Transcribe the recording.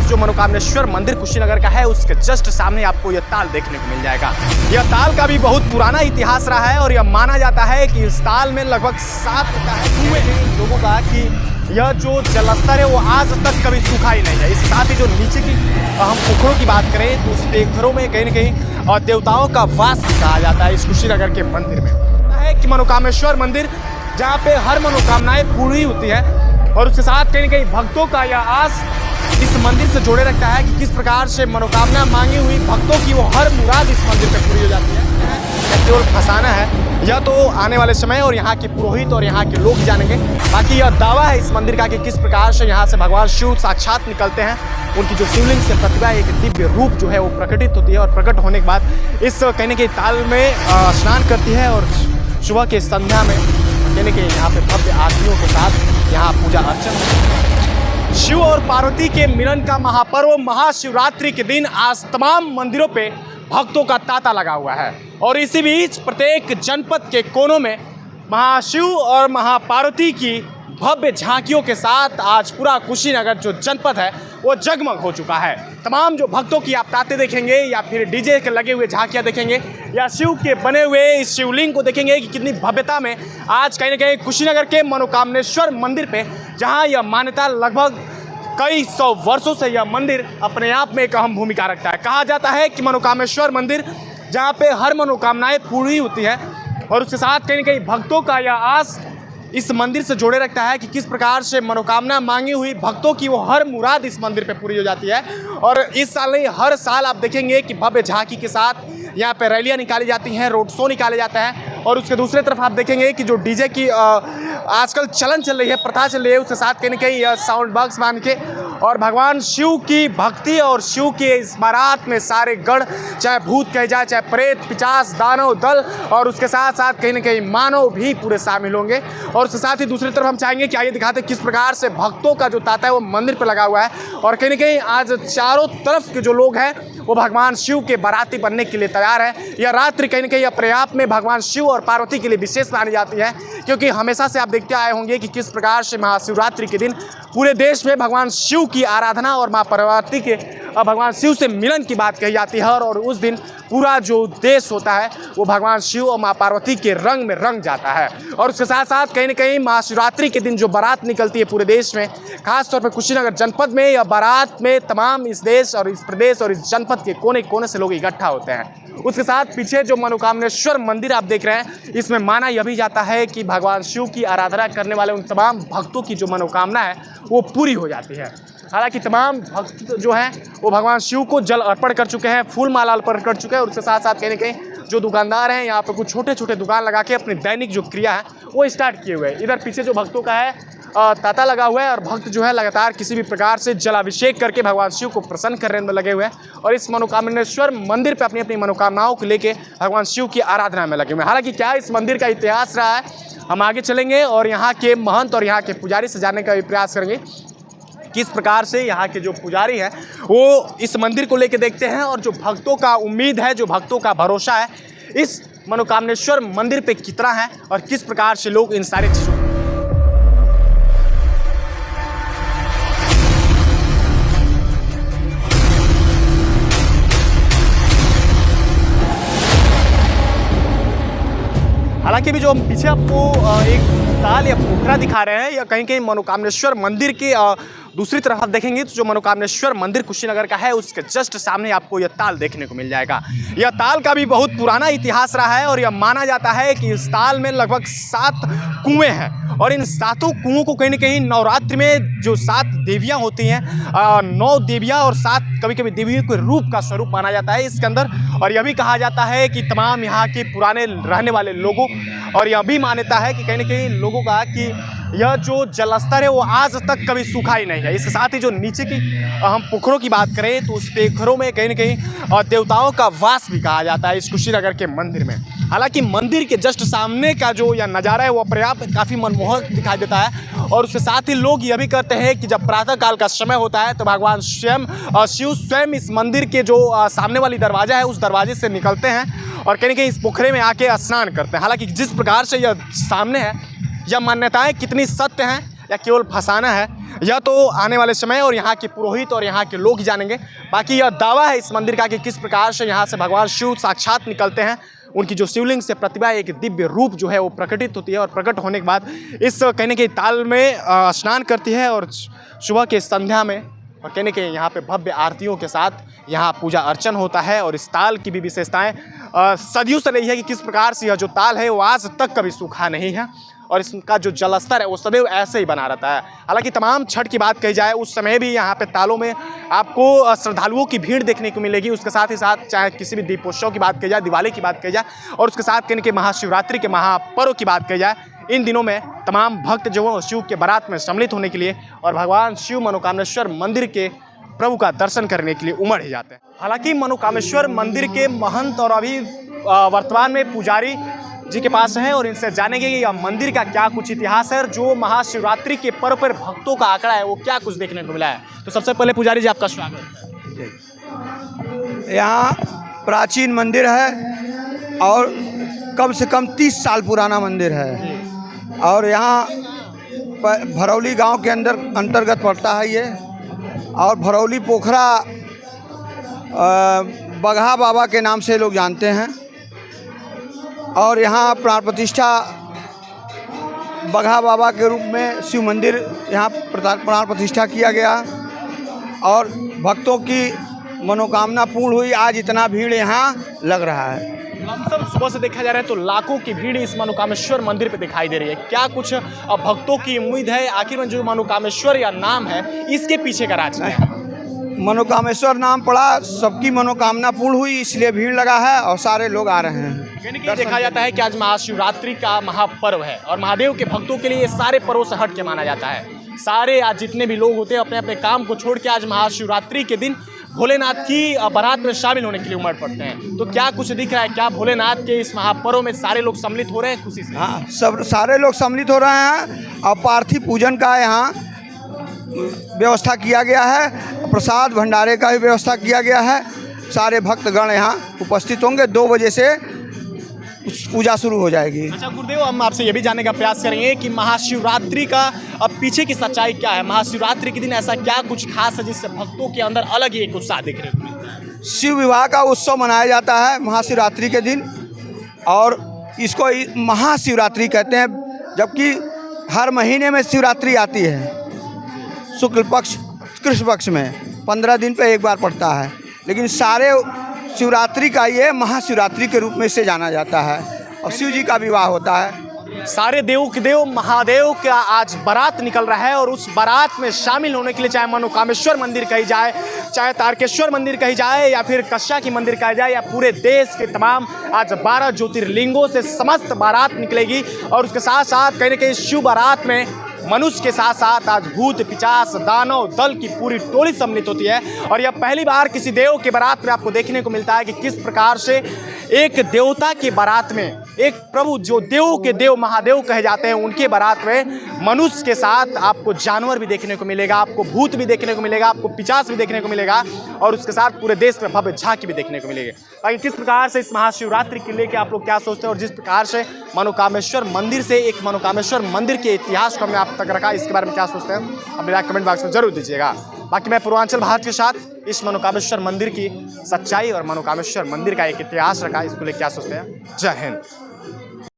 तो जो मनोकामनेश्वर मंदिर कुशीनगर का है उसके जस्ट सामने आपको यह ताल देखने को मिल जाएगा। यह ताल का भी बहुत पुराना इतिहास रहा है और यह माना जाता है कि इस ताल में लगभग 7 कुएं हैं लोगों का कि यह जो जलस्तर है वो आज तक कभी सूखा ही नहीं है। इसके साथ ही जो नीचे की हम पोखरों की बात करें तो उस पोखरों में कहीं न कहीं देवताओं का वास भी कहा जाता है इस कुशीनगर के मंदिर में। है कि मनोकामेश्वर मंदिर जहाँ पे हर मनोकामनाएं पूरी होती है और उसके साथ कहीं न कहीं भक्तों का यह आस इस मंदिर से जोड़े रखता है कि किस प्रकार से मनोकामना मांगी हुई भक्तों की वो हर मुराद इस मंदिर पे पूरी हो जाती है। यह केवल फसाना है, यह तो आने वाले समय और यहाँ के पुरोहित और यहाँ के लोग जानेंगे। बाकी यह दावा है इस मंदिर का कि किस प्रकार से यहाँ से भगवान शिव साक्षात निकलते हैं। उनकी जो शिवलिंग से प्रतिभा एक दिव्य रूप जो है वो प्रकटित होती है और प्रकट होने के बाद इस कहीं न कहीं ताल में स्नान करती है और सुबह के संध्या में यानी कि यहाँ पे भव्य आरतियों के साथ यहाँ पूजा अर्चन। शिव और पार्वती के मिलन का महापर्व महाशिवरात्रि के दिन आज तमाम मंदिरों पे भक्तों का तांता लगा हुआ है और इसी बीच प्रत्येक जनपद के कोनों में महाशिव और महापार्वती की भव्य झांकियों के साथ आज पूरा कुशीनगर जो जनपद है वो जगमग हो चुका है। तमाम जो भक्तों की आप ताते देखेंगे या फिर डीजे के लगे हुए झांकियां देखेंगे या शिव के बने हुए इस शिवलिंग को देखेंगे कि कितनी भव्यता में आज कहीं न कहीं कुशीनगर के मनोकामनेश्वर मंदिर पे जहां यह मान्यता लगभग कई 100 वर्षों से यह मंदिर अपने आप में एक अहम भूमिका रखता है। कहा जाता है कि मनोकामेश्वर मंदिर जहाँ पे हर मनोकामनाएं पूरी होती है और उसके साथ कहीं न कहीं भक्तों का यह आस इस मंदिर से जोड़े रखता है कि किस प्रकार से मनोकामना मांगी हुई भक्तों की वो हर मुराद इस मंदिर पे पूरी हो जाती है। और इस साल नहीं हर साल आप देखेंगे कि भव्य झांकी के साथ यहाँ पे रैलियाँ निकाली जाती हैं, रोड शो निकाले जाता है और उसके दूसरे तरफ आप देखेंगे कि जो डीजे की आजकल चलन चल रही है, प्रथा चल रही है, उसके साथ कहीं न कहीं यह साउंड बॉक्स मान के और भगवान शिव की भक्ति और शिव के इस बारात में सारे गढ़ चाहे भूत कहे जाए चाहे प्रेत पिचास दानव दल और उसके साथ साथ कहीं न कहीं मानव भी पूरे शामिल होंगे। और उसके साथ ही दूसरी तरफ हम चाहेंगे कि आइए दिखाते किस प्रकार से भक्तों का जो तांता है वो मंदिर पर लगा हुआ है और कहीं न कहीं आज चारों तरफ के जो लोग हैं वो भगवान शिव के बाराती बनने के लिए तैयार है। यह रात्रि कहीं न कहीं अपने आप में भगवान शिव और पार्वती के लिए विशेष मानी जाती है क्योंकि हमेशा से आप देखते आए होंगे कि किस प्रकार से महाशिवरात्रि के दिन पूरे देश में भगवान शिव की आराधना और माँ पार्वती के भगवान शिव से मिलन की बात कही जाती है और उस दिन पूरा जो देश होता है वो भगवान शिव और माँ पार्वती के रंग में रंग जाता है। और उसके साथ साथ कहीं न कहीं महाशिवरात्रि के दिन जो बारात निकलती है पूरे देश में, खासतौर पर कुशीनगर जनपद में, यह बारात में तमाम इस देश और इस प्रदेश और इस जनपद के कोने कोने से लोग इकट्ठा होते हैं। उसके साथ पीछे जो मनोकामनेश्वर मंदिर आप देख रहे हैं इसमें माना यह भी जाता है कि भगवान शिव की आराधना करने वाले उन तमाम भक्तों की जो मनोकामना है वो पूरी हो जाती है। हालांकि तमाम भक्त जो हैं वो भगवान शिव को जल अर्पण कर चुके हैं, फूल माला अर्पण कर चुके हैं और उसके साथ साथ कहीं न कहीं जो दुकानदार हैं यहाँ पे कुछ छोटे छोटे दुकान लगा के अपनी दैनिक जो क्रिया है वो स्टार्ट किए हुए हैं। इधर पीछे जो भक्तों का है तांता लगा हुआ है और भक्त जो है लगातार किसी भी प्रकार से जलाभिषेक करके भगवान शिव को प्रसन्न करने में लगे हुए हैं और इस मनोकामनेश्वर मंदिर पे अपनी अपनी मनोकामनाओं को लेके भगवान शिव की आराधना में लगे हुए हैं। हालांकि क्या इस मंदिर का इतिहास रहा है, हम आगे चलेंगे और यहाँ के महंत और यहाँ के पुजारी से जानने का भी प्रयास करेंगे किस प्रकार से यहाँ के जो पुजारी हैं वो इस मंदिर को लेके देखते हैं और जो भक्तों का उम्मीद है, जो भक्तों का भरोसा है इस मनोकामनेश्वर मंदिर पे कितना है और किस प्रकार से लोग इन सारी चीज़ों हालांकि भी जो हम पीछे आपको एक ताल या पोखरा दिखा रहे हैं या कहीं कहीं मनोकामनेश्वर मंदिर के दूसरी तरफ आप देखेंगे तो जो मनोकामनेश्वर मंदिर कुशीनगर का है उसके जस्ट सामने आपको यह ताल देखने को मिल जाएगा। यह ताल का भी बहुत पुराना इतिहास रहा है और यह माना जाता है कि इस ताल में लगभग 7 कुएं हैं और इन 7 कुओं को कहीं न कहीं नवरात्रि में जो 7 देवियाँ होती हैं 9 देवियाँ और 7 कभी कभी देवियों के रूप का स्वरूप माना जाता है इसके अंदर। और यह भी कहा जाता है कि तमाम यहाँ के पुराने रहने वाले लोगों और यह भी मान्यता है कि कहीं न कहीं लोगों का कि यह जो जलस्तर है वो आज तक कभी सूखा ही नहीं है। इसके साथ ही जो नीचे की हम पोखरों की बात करें तो उस पोखरों में कहीं न कहीं देवताओं का वास भी कहा जाता है इस कुशीनगर के मंदिर में। हालांकि मंदिर के जस्ट सामने का जो यह नज़ारा है वो अपने आप काफ़ी मनमोहक दिखाई देता है और उसके साथ ही लोग यह भी कहते हैं कि जब प्रातः काल का समय होता है तो भगवान शिव स्वयं इस मंदिर के जो सामने वाली दरवाज़ा है उस दरवाजे से निकलते हैं और कहीं न कहीं इस पोखरे में आके स्नान करते हैं। हालांकि जिस प्रकार से यह सामने है यह मान्यताएं कितनी सत्य हैं या केवल फंसाना है, यह तो आने वाले समय और यहाँ के पुरोहित और यहाँ के लोग ही जानेंगे। बाकी यह दावा है इस मंदिर का कि किस प्रकार से यहाँ से भगवान शिव साक्षात निकलते हैं। उनकी जो शिवलिंग से प्रतिभा, एक दिव्य रूप जो है वो प्रकटित होती है और प्रकट होने के बाद इस कहने के ताल में स्नान करती है और सुबह के संध्या में और कहने के यहाँ पे भव्य आरतियों के साथ यहाँ पूजा अर्चन होता है। और इस ताल की भी विशेषताएं सदियों से रही है कि किस प्रकार से यह जो ताल है वो आज तक कभी सूखा नहीं है और इसका जो जलस्तर है वो सदैव ऐसे ही बना रहता है। हालांकि तमाम छठ की बात कही जाए उस समय भी यहाँ पे तालों में आपको श्रद्धालुओं की भीड़ देखने को मिलेगी। उसके साथ ही साथ चाहे किसी भी दीपोत्सव की बात कही जाए, दिवाली की बात कही जाए और उसके साथ कहने के महाशिवरात्रि के महापर्व की बात कही जाए, इन दिनों में तमाम भक्त जो है शिव के बारात में सम्मिलित होने के लिए और भगवान शिव मनोकामेश्वर मंदिर के प्रभु का दर्शन करने के लिए उमड़ ही जाते हैं। हालांकि मनोकामेश्वर मंदिर के महंत और अभी वर्तमान में पुजारी जी के पास है और इनसे जानेंगे कि यह मंदिर का क्या कुछ इतिहास है और जो महाशिवरात्रि के पर्व पर भक्तों का आंकड़ा है वो क्या कुछ देखने को मिला है। तो सबसे पहले पुजारी जी आपका स्वागत है। यहाँ प्राचीन मंदिर है और कम से कम 30 साल पुराना मंदिर है और यहाँ भरौली गांव के अंतर्गत पड़ता है ये। और भरौली पोखरा बगहा बाबा के नाम से लोग जानते हैं और यहाँ प्राण प्रतिष्ठा बगहा बाबा के रूप में शिव मंदिर यहाँ प्राण प्रतिष्ठा किया गया और भक्तों की मनोकामना पूर्ण हुई। आज इतना भीड़ यहाँ लग रहा है। हम सब सुबह से देखा जा रहा है तो लाखों की भीड़ इस मनोकामेश्वर मंदिर पे दिखाई दे रही है। क्या कुछ भक्तों की उम्मीद है, आखिर में जो मनोकामेश्वर या नाम है इसके पीछे का राज है? मनोकामेश्वर नाम पड़ा, सबकी मनोकामना पूर्ण हुई इसलिए भीड़ लगा है और सारे लोग आ रहे हैं। यानी कि देखा जाता है कि आज महाशिवरात्रि का महापर्व है और महादेव के भक्तों के लिए ये सारे पर्वों से हट के माना जाता है। सारे आज जितने भी लोग होते हैं अपने अपने काम को छोड़ के आज महाशिवरात्रि के दिन भोलेनाथ की बारात में शामिल होने के लिए उमड़ पड़ते हैं। तो क्या कुछ दिख रहा है, क्या भोलेनाथ के इस महापर्व में सारे लोग सम्मिलित हो रहे हैं खुशी से? हाँ, सब सारे लोग सम्मिलित हो रहे हैं और पार्थिव पूजन का यहाँ व्यवस्था किया गया है, प्रसाद भंडारे का भी व्यवस्था किया गया है। सारे भक्तगण यहाँ उपस्थित होंगे। 2 बजे से पूजा शुरू हो जाएगी। अच्छा गुरुदेव, हम आपसे ये भी जानने का प्रयास करेंगे कि महाशिवरात्रि का अब पीछे की सच्चाई क्या है। महाशिवरात्रि के दिन ऐसा क्या कुछ खास है जिससे भक्तों के अंदर अलग ही एक उत्साह देखने को मिलता है? शिव विवाह का उत्सव मनाया जाता है महाशिवरात्रि के दिन और इसको महाशिवरात्रि कहते हैं, जबकि हर महीने में शिवरात्रि आती है। शुक्ल पक्ष कृष्ण पक्ष में 15 दिन पे एक बार पड़ता है, लेकिन सारे शिवरात्रि का ये महाशिवरात्रि के रूप में इसे जाना जाता है और शिव जी का विवाह होता है। सारे देवों के देव महादेव का आज बारात निकल रहा है और उस बारात में शामिल होने के लिए चाहे मनोकामेश्वर मंदिर कही जाए, चाहे तारकेश्वर मंदिर कही जाए या फिर कच्छा की मंदिर कही जाए या पूरे देश के तमाम आज 12 ज्योतिर्लिंगों से समस्त बारात निकलेगी। और उसके साथ साथ कहीं ना कहीं शिव बारात में मनुष्य के साथ साथ आज भूत पिचास दानव दल की पूरी टोली सम्मिलित होती है। और यह पहली बार किसी देव के बारात में आपको देखने को मिलता है कि किस प्रकार से एक देवता के बारात में एक प्रभु जो देवों के देव महादेव कहे जाते हैं उनके बारात में मनुष्य के साथ आपको जानवर भी देखने को मिलेगा, आपको भूत भी देखने को मिलेगा, आपको पिचास भी देखने को मिलेगा और उसके साथ पूरे देश में भव्य झांकी भी देखने को मिलेगी। बाकी किस प्रकार से इस महाशिवरात्रि के लेके आप लोग क्या सोचते हैं और जिस प्रकार से मनोकामेश्वर मंदिर से एक मनोकामेश्वर मंदिर के इतिहास को हमने आप तक रखा, इसके बारे में क्या सोचते हैं अपने कमेंट बॉक्स में जरूर दीजिएगा। बाकी मैं पूर्वांचल भारत के साथ इस मनोकामेश्वर मंदिर की सच्चाई और मनोकामेश्वर मंदिर का एक इतिहास रखा, इसको लेकर क्या सोचते हैं। जय हिंद।